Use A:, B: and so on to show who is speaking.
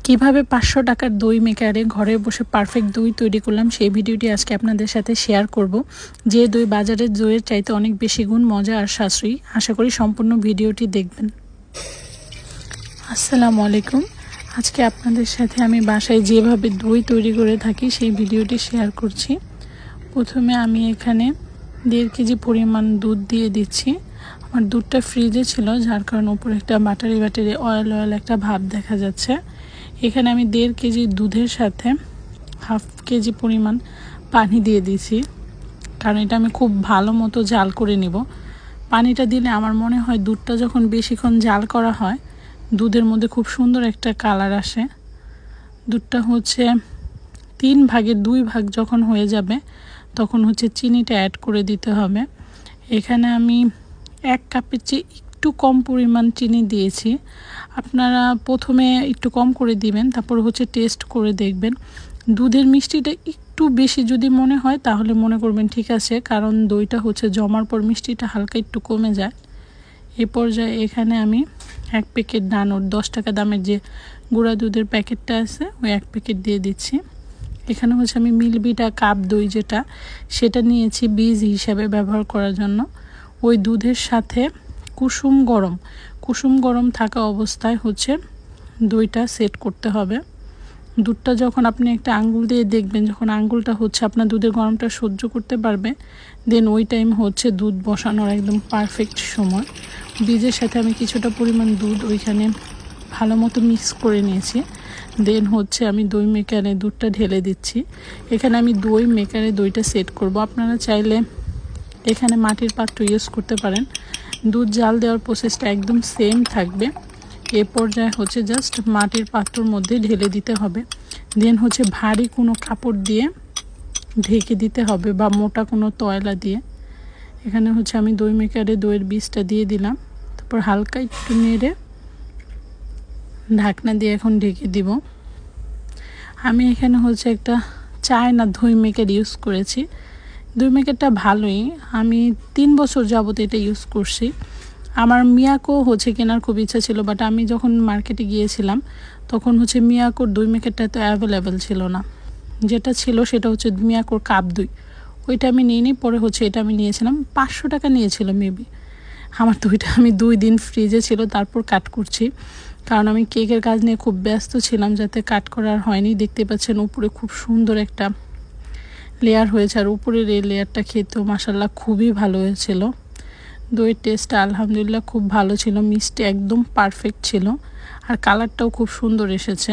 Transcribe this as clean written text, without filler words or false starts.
A: কিভাবে 500 টাকার দই মেকারে ঘরে বসে পারফেক্ট দই তৈরি করলাম সেই ভিডিওটি আজকে আপনাদের সাথে শেয়ার করব। যে দই বাজারের দইয়ের চাইতে অনেক বেশি গুণ মজা আর সাশ্রয়ী। আশা করি সম্পূর্ণ ভিডিওটি দেখবেন। আসসালামু আলাইকুম। আজকে আপনাদের সাথে আমি বাসায় যেভাবে দই তৈরি করে থাকি সেই ভিডিওটি শেয়ার করছি। প্রথমে আমি এখানে 1.5 কেজি পরিমাণ দুধ দিয়ে দিচ্ছি। আমার দুধটা ফ্রিজে ছিল, যার কারণে উপরে একটা বাটারি অয়েল একটা ভাব দেখা যাচ্ছে। এখানে আমি 1.5 কেজি দুধের সাথে 1/2 কেজি পরিমাণ পানি দিয়ে দিয়েছি, কারণ এটা আমি খুব ভালো মতো জাল করে নিব। পানিটা দিলে আমার মনে হয় দুধটা যখন বেশিক্ষণ জাল করা হয় দুধের মধ্যে খুব সুন্দর একটা কালার আসে। দুধটা 3 ভাগের 2 ভাগ যখন হয়ে যাবে তখন চিনিটা অ্যাড করে দিতে হবে। এখানে আমি 1 কাপের চেয়ে একটু কম পরিমাণ চিনি দিয়েছি। আপনারা প্রথমে একটু কম করে দিবেন, তারপর টেস্ট করে দেখবেন। দুধের মিষ্টিটা একটু বেশি যদি মনে হয় তাহলে মনে করবেন ঠিক আছে, কারণ দইটা জমার পর মিষ্টিটা হালকা একটু কমে যায়। এই পর্যায়ে এখানে আমি 1 প্যাকেট ডানোর 10 টাকা দামের যে গুঁড়া দুধের প্যাকেটটা আছে ওই 1 প্যাকেট দিয়ে দিচ্ছি। এখানে আমি মিল্কভিটা কাপ দই যেটা সেটা নিয়েছি বীজ হিসাবে ব্যবহার করার জন্য। ওই দুধের সাথে কুসুম গরম থাকা অবস্থায় দইটা সেট করতে হবে। দুধটা যখন আপনি একটা আঙ্গুল দিয়ে দেখবেন, যখন আঙ্গুলটা আপনার দুধের গরমটা সহ্য করতে পারবে, দেন ওই টাইম দুধ বসানোর একদম পারফেক্ট সময়। বীজের সাথে আমি কিছুটা পরিমাণ দুধ ওইখানে ভালো মতো মিক্স করে নিয়েছি। দেন আমি দই মেকারে দুধটা ঢেলে দিচ্ছি। এখানে আমি দই মেকারে দইটা সেট করব। আপনারা চাইলে এখানে মাটির পাত্র ইউজ করতে পারেন। দুধ জাল দেওয়ার প্রসেসটা একদম সেম থাকবে। এ পর্যায়ে জাস্ট মাটির পাত্রর মধ্যে ঢেলে দিতে হবে। দেন ভারী কোনো কাপড় দিয়ে ঢেকে দিতে হবে বা মোটা কোনো তয়লা দিয়ে। এখানে আমি দই মেকারে দইয়ের বীজটা দিয়ে দিলাম, তারপর হালকা একটু নেড়ে ঢাকনা দিয়ে এখন ঢেকে দিব। আমি এখানে একটা চায়না দই মেকার ইউজ করেছি। দই মেকারটা ভালোই, আমি 3 বছর যাবত এটা ইউজ করছি। আমার মিয়াকো কেনার খুব ইচ্ছা ছিল, বাট আমি যখন মার্কেটে গিয়েছিলাম তখন মিয়াকোর দই মেকারটা তো অ্যাভেলেবেল ছিল না। যেটা ছিল সেটা মিয়াকোর কাপ দই, ওইটা আমি নিইনি। পরে এটা আমি নিয়েছিলাম, 500 টাকা নিয়েছিল মেবি। আমার দইটা আমি 2 দিন ফ্রিজে ছিল, তারপর কাট করছি, কারণ আমি কেকের কাজ নিয়ে খুব ব্যস্ত ছিলাম, যাতে কাট করার হয়নি। দেখতে পাচ্ছেন উপরে খুব সুন্দর একটা লেয়ার হয়েছে, আর উপরের এই লেয়ারটা খেতেও মাশাআল্লাহ খুবই ভালো হয়েছিল। দইয়ের টেস্টটা আলহামদুলিল্লাহ খুব ভালো ছিল, মিষ্টি একদম পারফেক্ট ছিল, আর কালারটাও খুব সুন্দর এসেছে।